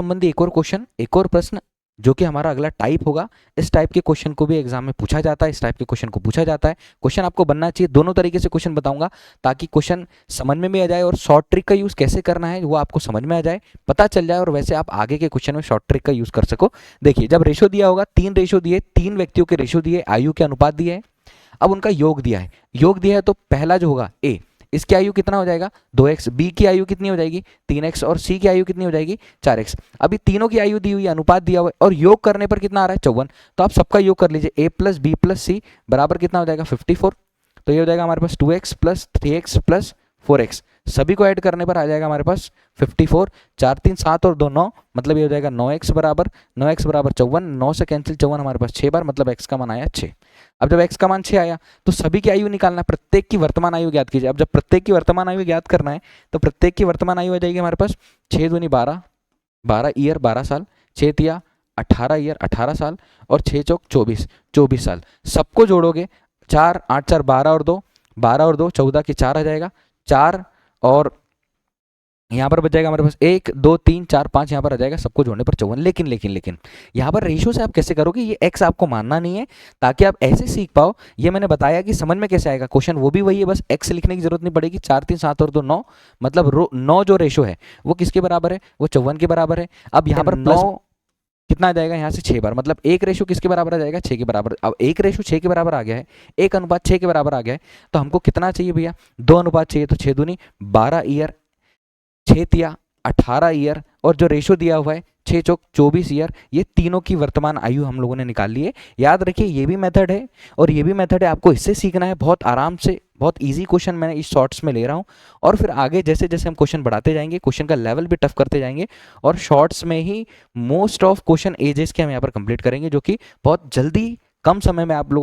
संबंधी एक और क्वेश्चन, एक और प्रश्न जो कि हमारा अगला टाइप होगा। इस टाइप के क्वेश्चन को भी एग्जाम में पूछा जाता है, इस टाइप के क्वेश्चन को पूछा जाता है। क्वेश्चन आपको बनना चाहिए, दोनों तरीके से क्वेश्चन बताऊंगा ताकि क्वेश्चन समझ में भी आ जाए और शॉर्ट ट्रिक का यूज कैसे करना है वो आपको समझ में आ जाए, पता चल जाए, और वैसे आप आगे के क्वेश्चन में शॉर्ट ट्रिक का यूज कर सको। देखिए, जब रेशो दिया होगा, 3 रेशो दिए, 3 व्यक्तियों के रेशो दिए, आयु के अनुपात दिए है, अब उनका योग दिया है। योग दिया है तो पहला जो होगा ए, इसकी आयु कितना हो जाएगा 2x, बी की आयु कितनी हो जाएगी 3x, और सी की आयु कितनी हो जाएगी 4x। अभी तीनों की आयु दी हुई है, अनुपात दिया हुआ है, और योग करने पर कितना आ रहा है 54। तो आप सबका योग कर लीजिए, a प्लस बी प्लस सी बराबर कितना हो जाएगा 54। तो ये हो जाएगा हमारे पास 2x plus 3x plus 4x, सभी को ऐड करने पर आ जाएगा हमारे पास 54। 4 3 7 और 2 9, मतलब ये हो जाएगा 9x बराबर 54। 9 से कैंसिल 54 हमारे पास 6 बार, मतलब x का मान आया 6। अब जब x का मान 6 आया तो सभी की आयु निकालना है, प्रत्येक की वर्तमान आयु ज्ञात कीजिए। अब जब प्रत्येक की वर्तमान आयु ज्ञात करना है तो प्रत्येक की वर्तमान आयु आ जाएगी हमारे पास 6 दूनी 12, 12 ईयर 12 साल, 6 तिया 18 ईयर 18 साल, और 6 चौक 24, 24 साल। सबको जोड़ोगे 4 8 4 12 और 2, 12 और 2 14 के 4 आ जाएगा 4, और यहाँ पर बच जाएगा हमारे पास 1 2 3 4 5, यहाँ पर आ जाएगा सबको जोड़ने पर 54। लेकिन लेकिन लेकिन यहाँ पर रेशियो से आप कैसे करोगे, ये x आपको मानना नहीं है ताकि आप ऐसे सीख पाओ। ये मैंने बताया कि समझ में कैसे आएगा क्वेश्चन, वो भी वही है, बस x लिखने की जरूरत नहीं पड़ेगी। 4 3 7 और 2 9, मतलब 9 जो रेशो है वो किसके बराबर है, वो 54 के बराबर है। अब यहाँ पर 9 कितना आ जाएगा यहाँ से 6 बार, मतलब एक रेशो किसके बराबर आ जाएगा 6 के बराबर। अब एक रेशो 6 के बराबर आ गया है, एक अनुपात 6 के बराबर आ गया है, तो हमको कितना चाहिए भैया 2 अनुपात चाहिए। तो 6 दूनी 12 ईयर, 6 तिया 18 ईयर, और जो रेशो दिया हुआ है 6 चौक 24 ईयर, ये तीनों की वर्तमान आयु हम लोगों ने निकाल ली है। याद रखिए ये भी मेथड है और ये भी मेथड है, आपको इससे सीखना है बहुत आराम से। बहुत इजी क्वेश्चन मैंने इस शॉर्ट्स में ले रहा हूँ, और फिर आगे जैसे जैसे हम क्वेश्चन बढ़ाते जाएंगे, क्वेश्चन का लेवल भी टफ करते जाएंगे, और शॉर्ट्स में ही मोस्ट ऑफ क्वेश्चन एजेस के हम यहाँ पर कंप्लीट करेंगे, जो कि बहुत जल्दी कम समय में आप लोगों